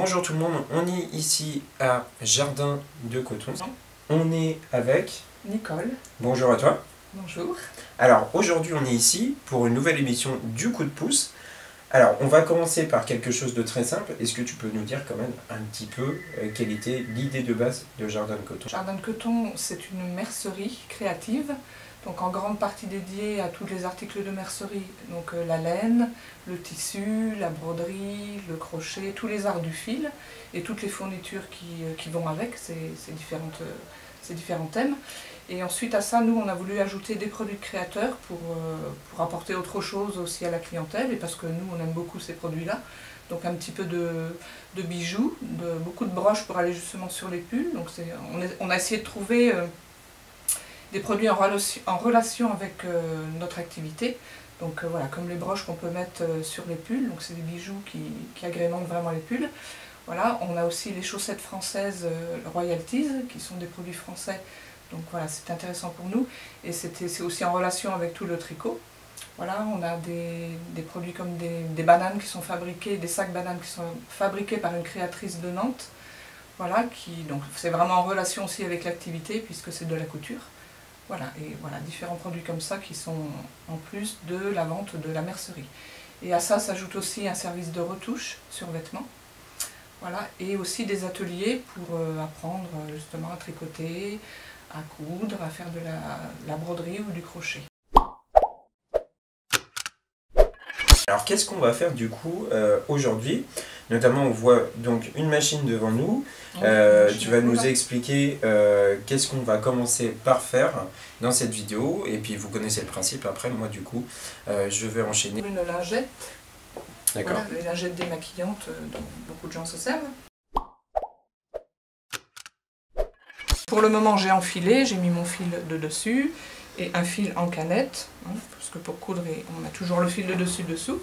Bonjour tout le monde, on est ici à Jardin de Coton. On est avec Nicole. Bonjour à toi. Bonjour. Alors aujourd'hui on est ici pour une nouvelle émission du coup de pouce. Alors on va commencer par quelque chose de très simple. Est-ce que tu peux nous dire quand même un petit peu quelle était l'idée de base de Jardin de Coton? Jardin de Coton, c'est une mercerie créative, donc en grande partie dédiée à tous les articles de mercerie, donc la laine, le tissu, la broderie, le crochet, tous les arts du fil et toutes les fournitures qui vont avec ces différents thèmes. Et ensuite à ça, nous on a voulu ajouter des produits de créateurs pour apporter autre chose aussi à la clientèle, et parce que nous on aime beaucoup ces produits-là. Donc un petit peu de bijoux, beaucoup de broches pour aller justement sur les pulls. Donc on a essayé de trouver des produits en relation avec notre activité. Donc voilà, comme les broches qu'on peut mettre sur les pulls, donc c'est des bijoux qui agrémentent vraiment les pulls. Voilà, on a aussi les chaussettes françaises Royalties, qui sont des produits français. Donc voilà, c'est intéressant pour nous. Et c'est aussi en relation avec tout le tricot. Voilà, on a des produits comme des bananes qui sont fabriquées, des sacs bananes qui sont fabriqués par une créatrice de Nantes. Voilà, donc c'est vraiment en relation aussi avec l'activité puisque c'est de la couture. Voilà, et voilà, différents produits comme ça qui sont en plus de la vente de la mercerie. Et à ça s'ajoute aussi un service de retouche sur vêtements. Voilà, et aussi des ateliers pour apprendre justement à tricoter, à coudre, à faire de la broderie ou du crochet. Alors qu'est-ce qu'on va faire du coup aujourd'hui? Notamment on voit donc une machine devant nous. Tu vas nous expliquer qu'est-ce qu'on va commencer par faire dans cette vidéo, et puis vous connaissez le principe. Après moi du coup je vais enchaîner. Une lingette. D'accord. Voilà, les lingettes démaquillantes dont beaucoup de gens se servent. Pour le moment j'ai enfilé, j'ai mis mon fil de dessus et un fil en canette, hein, parce que pour coudre on a toujours le fil de dessus-dessous.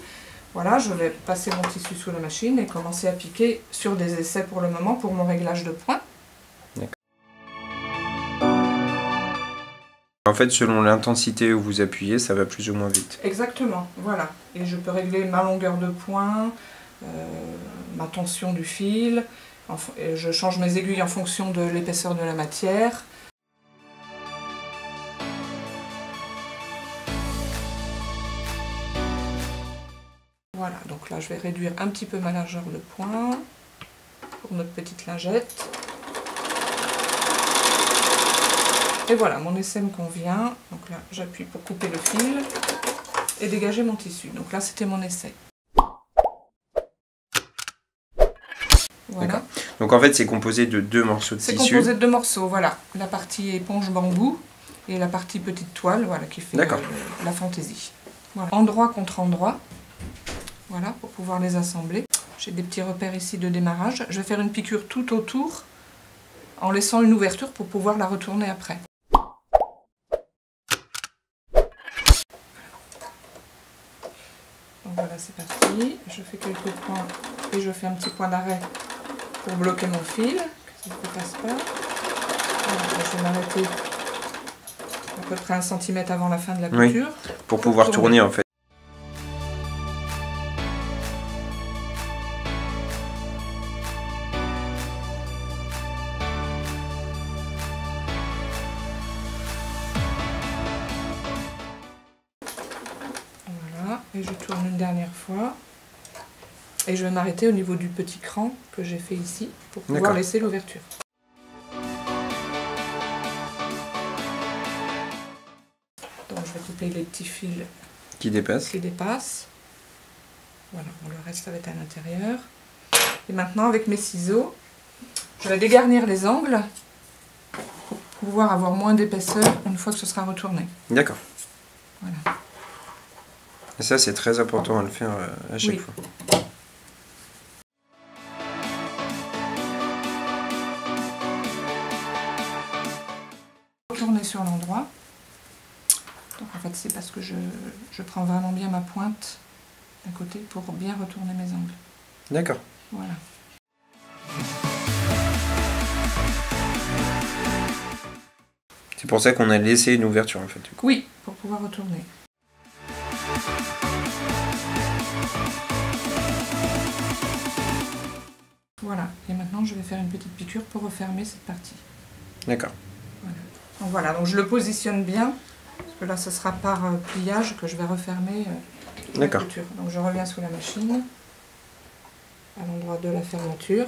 Voilà, je vais passer mon tissu sous la machine et commencer à piquer sur des essais pour le moment pour mon réglage de point. En fait, selon l'intensité où vous appuyez, ça va plus ou moins vite. Exactement, voilà. Et je peux régler ma longueur de point, ma tension du fil, je change mes aiguilles en fonction de l'épaisseur de la matière. Voilà, donc là je vais réduire un petit peu ma largeur de point pour notre petite lingette. Et voilà, mon essai me convient. Donc là j'appuie pour couper le fil et dégager mon tissu. Donc là c'était mon essai. Voilà. Donc en fait c'est composé de deux morceaux de tissu. C'est composé de deux morceaux, voilà. La partie éponge bambou et la partie petite toile, voilà, qui fait la fantaisie. Voilà. Endroit contre endroit. Voilà, pour pouvoir les assembler. J'ai des petits repères ici de démarrage. Je vais faire une piqûre tout autour, en laissant une ouverture pour pouvoir la retourner après. Donc voilà, c'est parti. Je fais quelques points et je fais un petit point d'arrêt pour bloquer mon fil, que ça ne passe pas. Voilà, je vais m'arrêter à peu près 1 cm avant la fin de la couture. Oui, pour pouvoir tourner en fait. Et je tourne une dernière fois et je vais m'arrêter au niveau du petit cran que j'ai fait ici pour pouvoir laisser l'ouverture. Donc je vais couper les petits fils qui dépassent. Voilà, bon, le reste ça va être à l'intérieur. Et maintenant avec mes ciseaux, je vais dégarnir les angles pour pouvoir avoir moins d'épaisseur une fois que ce sera retourné. D'accord. Voilà. Et ça, c'est très important à le faire à chaque fois. Retourner sur l'endroit. Donc en fait, c'est parce que je prends vraiment bien ma pointe d'un côté pour bien retourner mes angles. D'accord. Voilà. C'est pour ça qu'on a laissé une ouverture en fait. Du coup. Oui, pour pouvoir retourner. Voilà, et maintenant je vais faire une petite piqûre pour refermer cette partie. D'accord. Voilà. Donc voilà, donc je le positionne bien, parce que là ce sera par pliage que je vais refermer la couture. Donc je reviens sous la machine, à l'endroit de la fermeture.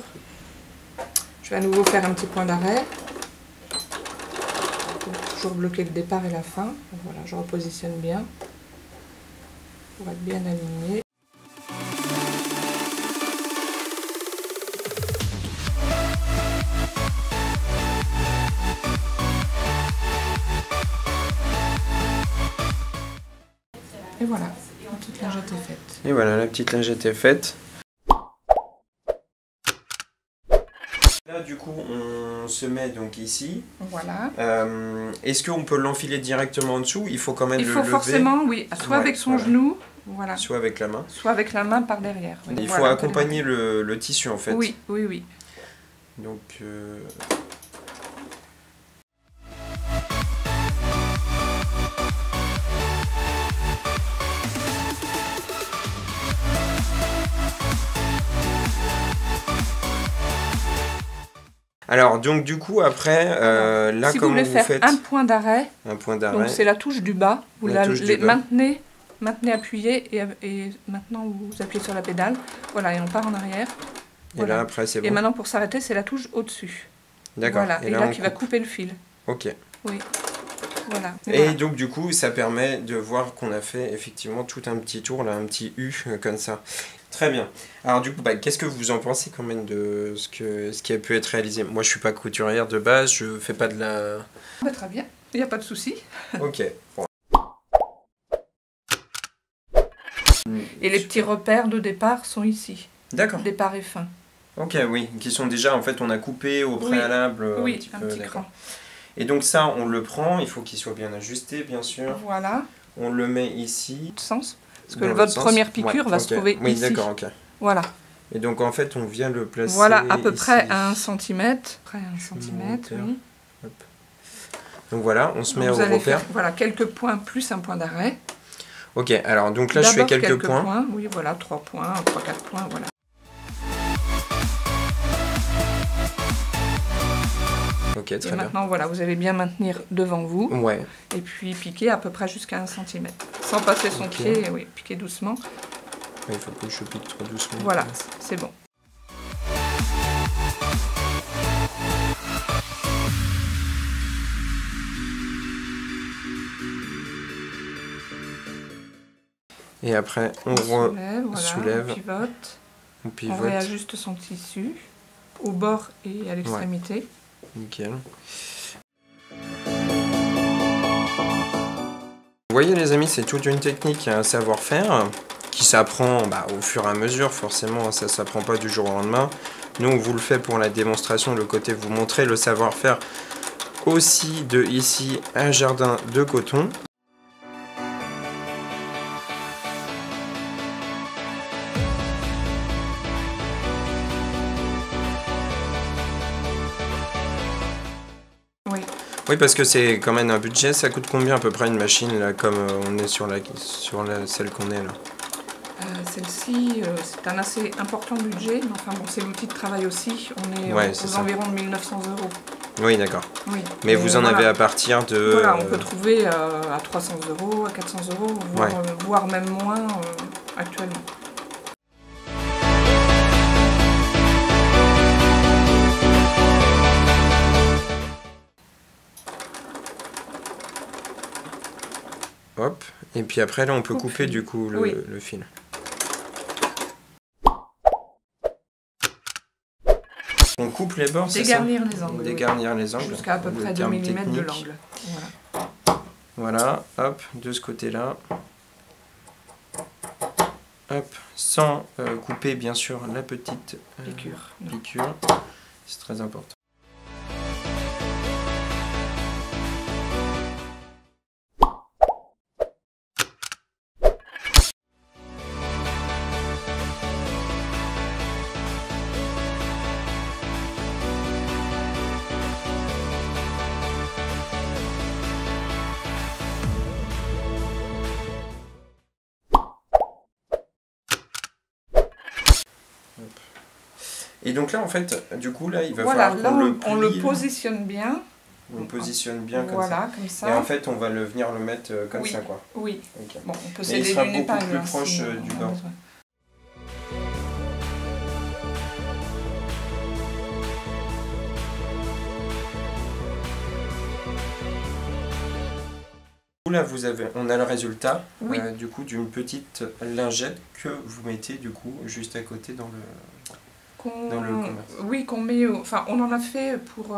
Je vais à nouveau faire un petit point d'arrêt, pour toujours bloquer le départ et la fin. Donc voilà, je repositionne bien, pour être bien aligné. Et voilà, la petite lingette est faite. Et voilà, la petite lingette est faite. Là, du coup, on se met donc ici. Voilà. Est-ce qu'on peut l'enfiler directement en dessous? Il faut quand même le lever. Il faut forcément, oui, soit avec son genou, voilà. Soit avec la main. Soit avec la main par derrière. Oui. Il faut accompagner le tissu, en fait. Oui, oui, oui. Donc... Alors, donc du coup, après, là, si comment vous voulez faire un point d'arrêt, donc c'est la touche du bas, vous maintenez appuyé, et maintenant vous appuyez sur la pédale, voilà, et on part en arrière. Et voilà. là, après, c'est bon. Et maintenant, pour s'arrêter, c'est la touche au-dessus. D'accord. Voilà, et là qui va couper le fil. Ok. Oui. Voilà. Et voilà. Donc, du coup, ça permet de voir qu'on a fait effectivement tout un petit tour, là, un petit U, comme ça. Très bien. Alors du coup, qu'est-ce que vous en pensez quand même de ce qui a pu être réalisé? Moi, je suis pas couturière de base, je fais pas de la... Très bien, il n'y a pas de souci. Ok. Bon. Et les petits repères de départ sont ici. D'accord. Départ et fin. Ok, oui, qui sont déjà, en fait, on a coupé au préalable. Oui, un petit cran. Et donc ça, on le prend, il faut qu'il soit bien ajusté, bien sûr. Voilà. On le met ici. Sens. Parce que votre première piqûre va se trouver ici. Oui, d'accord, ok. Voilà. Et donc en fait, on vient le placer. Voilà, à peu près ici. à 1 cm. Près à 1 cm, oui. Hop. Donc voilà, on se met au repère. Voilà, quelques points plus un point d'arrêt. Ok, alors donc là, je fais quelques points. Oui, voilà, 3 points, 3-4 points, voilà. Ok, très bien. Et maintenant, voilà, vous allez bien maintenir devant vous. Ouais. Et puis piquer à peu près jusqu'à 1 cm. Sans passer son pied, oui, piquer doucement. Il faut que je pique trop doucement. Voilà, c'est bon. Et après, on soulève. On pivote. On réajuste son tissu au bord et à l'extrémité. Ouais. Nickel. Vous voyez les amis, c'est toute une technique et un savoir-faire qui s'apprend au fur et à mesure, forcément, ça ne s'apprend pas du jour au lendemain. Nous, on vous le fait pour la démonstration, le côté vous montrer le savoir-faire aussi de ici un jardin de coton. Oui, parce que c'est quand même un budget. Ça coûte combien à peu près une machine, là, comme on est sur celle qu'on est là? Celle-ci, c'est un assez important budget, mais enfin bon, c'est l'outil de travail aussi. On est aux environs de 1 900 €. Oui, d'accord. Oui. Mais vous en avez à partir de... Voilà, on peut trouver à 300 €, à 400 €, voire même moins actuellement. Hop, et puis après là on peut couper du coup le fil. On coupe les bords, c'est ça? Dégarnir les angles. Dégarnir les angles. Jusqu'à à peu près 2 mm de l'angle. Voilà. Voilà, hop, de ce côté-là. Hop, sans couper bien sûr la petite piqûre. C'est très important. Et donc là, en fait, du coup, là, il va voilà, falloir là qu'on on le le plie. positionne bien. On le positionne bien comme voilà, ça. comme ça. Et en fait, on va venir le mettre comme oui. ça, quoi. Oui. Okay. Bon, on peut Mais il s'aider sera d'une beaucoup épingle. plus proche du bord. Là, on a le résultat oui. du coup d'une petite lingette que vous mettez du coup juste à côté dans le commerce. Oui, qu'on met. Enfin, on en a fait pour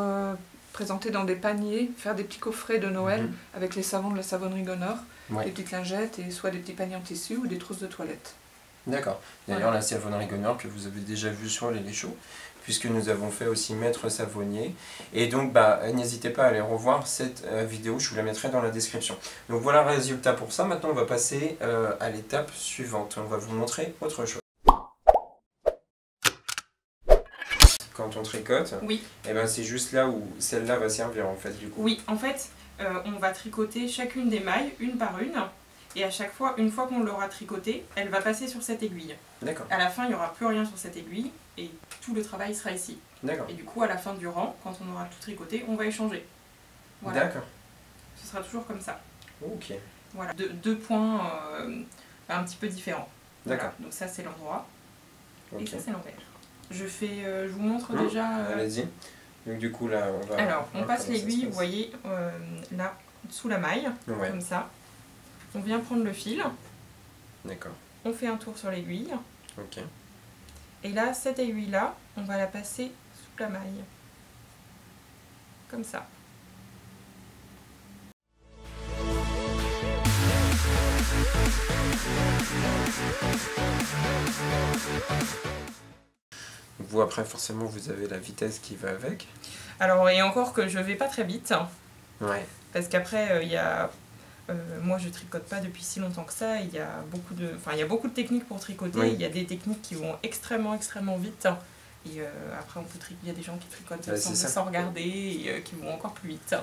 présenter dans des paniers, faire des petits coffrets de Noël avec les savons de la savonnerie Gonor, des petites lingettes et soit des petits paniers en tissu ou des trousses de toilette. D'accord. D'ailleurs, la savonnerie Gonor que vous avez déjà vu sur les Léchaux, puisque nous avons fait aussi Maître Savonnier. Et donc, n'hésitez pas à aller revoir cette vidéo, je vous la mettrai dans la description. Donc voilà le résultat pour ça. Maintenant, on va passer à l'étape suivante. On va vous montrer autre chose. Quand on tricote, oui. Et ben c'est juste là où celle-là va servir en fait du coup. Oui, en fait, on va tricoter chacune des mailles, une par une. Et à chaque fois, une fois qu'on l'aura tricotée, elle va passer sur cette aiguille. D'accord. À la fin, il n'y aura plus rien sur cette aiguille et tout le travail sera ici. D'accord. Et du coup, à la fin du rang, quand on aura tout tricoté, on va échanger. Voilà. D'accord. Ce sera toujours comme ça. Ok. Voilà, deux points un petit peu différents. D'accord. Voilà. Donc ça, c'est l'endroit. Okay. Et ça, c'est l'envers. Je vous montre déjà... Allez-y. Donc du coup, là, on va... Alors, on passe l'aiguille, vous voyez, là, sous la maille, ouais. Comme ça. On vient prendre le fil. D'accord. On fait un tour sur l'aiguille. Ok. Et là, cette aiguille-là, on va la passer sous la maille. Comme ça. Vous, après, forcément, vous avez la vitesse qui va avec. Alors, et encore que je vais pas très vite. Ouais. Parce qu'après, il y a... moi, je tricote pas depuis si longtemps que ça. Il y a beaucoup de techniques pour tricoter. Oui. Il y a des techniques qui vont extrêmement vite. Et après, il y a des gens qui tricotent sans regarder et qui vont encore plus vite.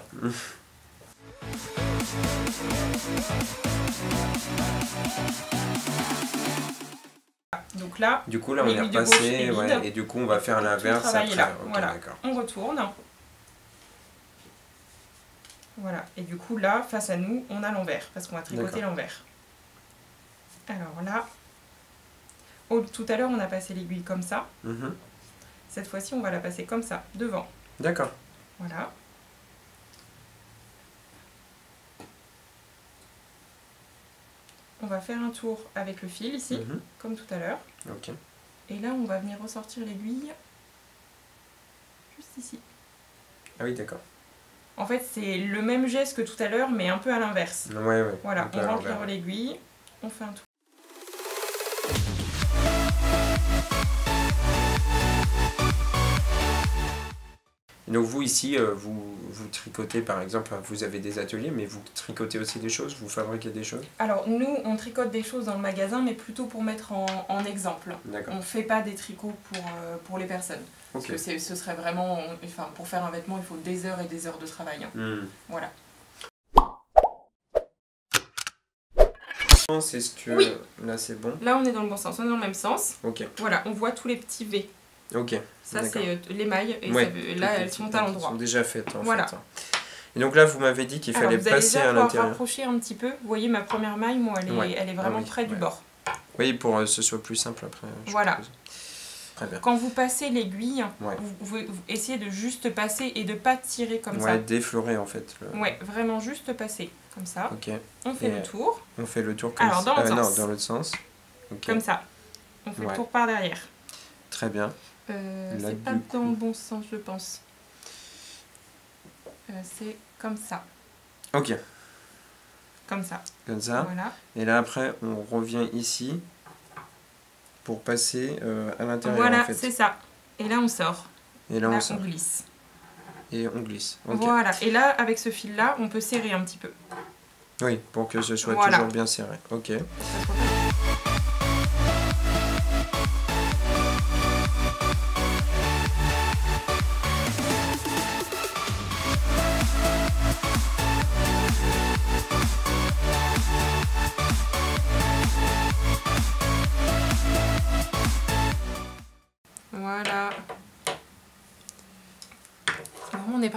Donc là, du coup, là, on est repassé. Ouais, et du coup, on va faire l'inverse après. Là. Okay, voilà. On retourne. Voilà, et du coup là, face à nous, on a l'envers, parce qu'on va tricoter l'envers. Alors là, tout à l'heure on a passé l'aiguille comme ça. Cette fois-ci on va la passer comme ça, devant. D'accord. Voilà. On va faire un tour avec le fil ici, comme tout à l'heure. Ok. Et là on va venir ressortir l'aiguille juste ici. Ah oui, d'accord. En fait, c'est le même geste que tout à l'heure, mais un peu à l'inverse. Ouais. Voilà, on rentre l'aiguille, on fait un tour. Donc vous, ici, vous tricotez, par exemple, vous avez des ateliers, mais vous tricotez aussi des choses, vous fabriquez des choses? Alors, nous, on tricote des choses dans le magasin, mais plutôt pour mettre en exemple. On ne fait pas des tricots pour les personnes. Parce que ce serait vraiment... Enfin, pour faire un vêtement, il faut des heures et des heures de travail. Voilà. C'est ce que... Oui. Là, c'est bon. Là, on est dans le bon sens, on est dans le même sens. Ok. Voilà, on voit tous les petits V. Ok. Ça, c'est les mailles. Et là, elles sont à l'endroit. Elles sont déjà faites, en fait. Et donc là, vous m'avez dit qu'il fallait passer à l'intérieur. Vous allez rapprocher un petit peu. Vous voyez, ma première maille, moi, elle est vraiment près du bord. Oui, pour que ce soit plus simple après. Voilà. Très bien. Quand vous passez l'aiguille, vous essayez de juste passer et de ne pas tirer comme ça. Ouais, d'effleurer en fait. Ouais, vraiment juste passer, comme ça. Ok. On fait le tour. On fait le tour comme ça. Alors, dans l'autre sens. Non, dans l'autre sens. Okay. Comme ça. On fait le tour par derrière. Très bien. C'est pas dans le bon sens, je pense. C'est comme ça. Ok. Comme ça. Comme ça. Voilà. Et là, après, on revient ici pour passer à l'intérieur. Voilà, en fait. c'est ça. Et là, on sort. Et là, on glisse. Et on glisse. Okay. Voilà. Et là, avec ce fil-là, on peut serrer un petit peu. Oui, pour que ce soit toujours bien serré. Ok. Voilà.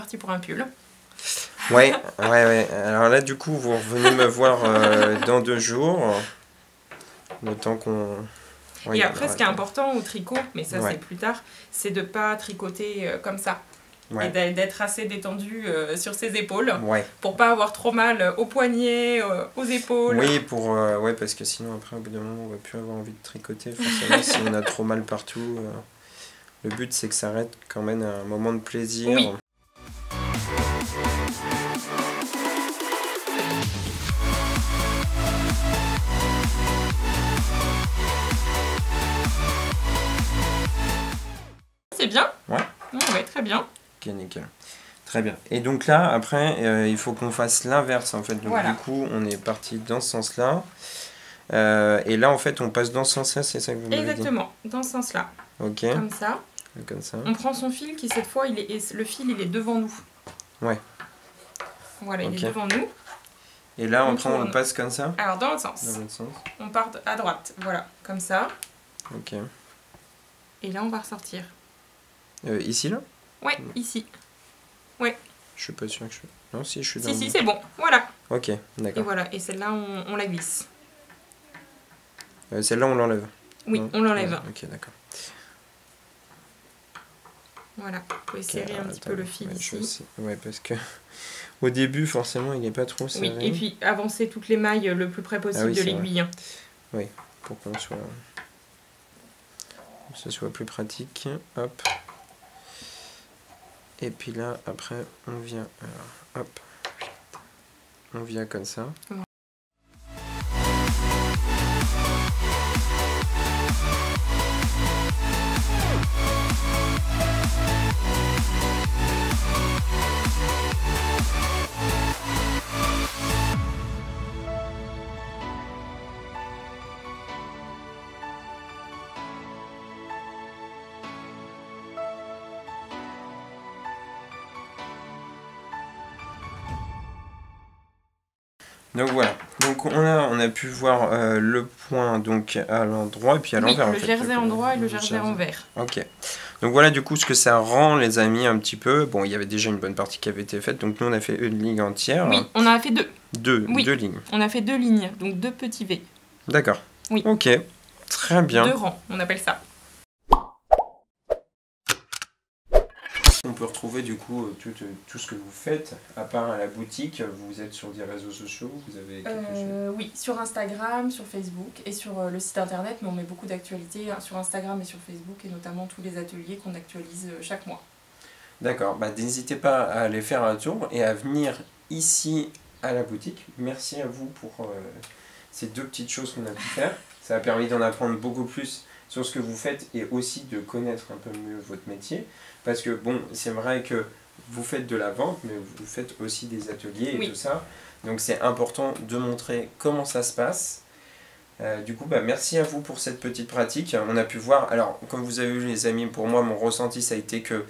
parti pour un pull. Ouais. Alors là, du coup, vous revenez me voir dans 2 jours. Le temps qu'on... Et après, ce qui est important au tricot, mais ça Ouais. c'est plus tard, c'est de pas tricoter comme ça. Ouais. Et d'être assez détendu sur ses épaules Ouais. pour pas avoir trop mal aux poignets, aux épaules. Oui, ouais, parce que sinon, après, au bout d'un moment, on va plus avoir envie de tricoter. Forcément, si on a trop mal partout. Le but, c'est que ça reste quand même un moment de plaisir. Oui. C'est bien. Ouais. Ouais, très bien. Ok, nickel. Très bien. Et donc là, après, il faut qu'on fasse l'inverse, en fait. Donc Voilà. du coup, on est parti dans ce sens-là. Et là, en fait, on passe dans ce sens-là, c'est ça que vous m'avez dit? Exactement, dans ce sens-là. Ok, Comme ça. comme ça. On prend son fil qui, cette fois, le fil, il est devant nous. Ouais. Voilà, il Ok. est devant nous. Et là, On après, on tourne. passe comme ça? Alors, dans l'autre sens. Dans l'autre sens. On part à droite. Voilà, comme ça. Ok. Et là, on va ressortir. Ici, là? Ouais, ici. Je suis pas sûr que je suis... Non, si, je suis dans Si, le si, bon. c'est bon. Voilà. Ok, Et d'accord. voilà. Et celle-là, on la glisse. Celle-là, on l'enlève? Oui, Non on l'enlève. Ouais, ok, d'accord. Voilà. Vous pouvez Ok, serrer un alors, petit attends, peu le fil ouais, je ici. sais. Ouais, parce que... Au début, forcément, il n'est pas trop serré. Oui, et puis avancer toutes les mailles le plus près possible Ah oui, de c'est l'aiguille. Pour qu'on soit... que ce soit plus pratique. Hop. Et puis là, après, on vient... Alors, hop. On vient comme ça. Donc voilà, donc on a pu voir le point donc à l'endroit et puis à Oui, l'envers. le jersey endroit et le jersey envers. Ok, donc voilà du coup ce que ça rend les amis un petit peu. Bon, il y avait déjà une bonne partie qui avait été faite, donc nous on a fait une ligne entière. Oui, on a fait Deux Oui. lignes. On a fait 2 lignes, donc 2 petits V. D'accord. Oui. Ok, très bien. 2 rangs, on appelle ça. On peut retrouver du coup tout ce que vous faites, à part à la boutique. Vous êtes sur des réseaux sociaux, vous avez quelque chose? Oui, sur Instagram, sur Facebook et sur le site internet, mais on met beaucoup d'actualités sur Instagram et sur Facebook, et notamment tous les ateliers qu'on actualise chaque mois. D'accord, bah, n'hésitez pas à aller faire un tour et à venir ici à la boutique. Merci à vous pour ces 2 petites choses qu'on a pu faire. Ça a permis d'en apprendre beaucoup plus sur ce que vous faites et aussi de connaître un peu mieux votre métier. Parce que bon, c'est vrai que vous faites de la vente, mais vous faites aussi des ateliers et Oui. tout ça. Donc c'est important de montrer comment ça se passe. Du coup, bah, merci à vous pour cette petite pratique. On a pu voir, alors comme vous avez vu les amis, pour moi mon ressenti ça a été que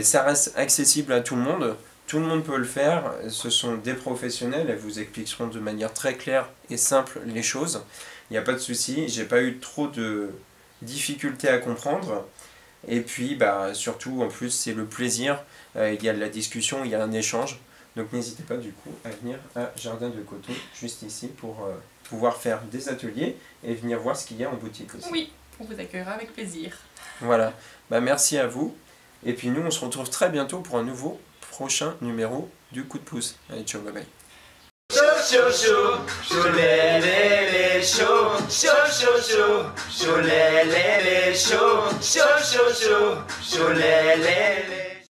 ça reste accessible à tout le monde. Tout le monde peut le faire, ce sont des professionnels, elles vous expliqueront de manière très claire et simple les choses. Il n'y a pas de souci, j'ai pas eu trop de difficultés à comprendre. Et puis bah, surtout en plus c'est le plaisir, il y a de la discussion, il y a un échange. Donc n'hésitez pas du coup à venir à Jardin de Coton, juste ici, pour pouvoir faire des ateliers et venir voir ce qu'il y a en boutique aussi. Oui, on vous accueillera avec plaisir. Voilà, bah, merci à vous. Et puis nous on se retrouve très bientôt pour un nouveau prochain numéro du Coup de Pouce. Allez, ciao, bye bye. Chaud, chaud, chaud, chaud, lé, lé, lé, chaud, chaud, chaud, chaud, chaud, lé, lé, lé, chaud, chaud, chaud, chaud, chaud, lé, lé, lé.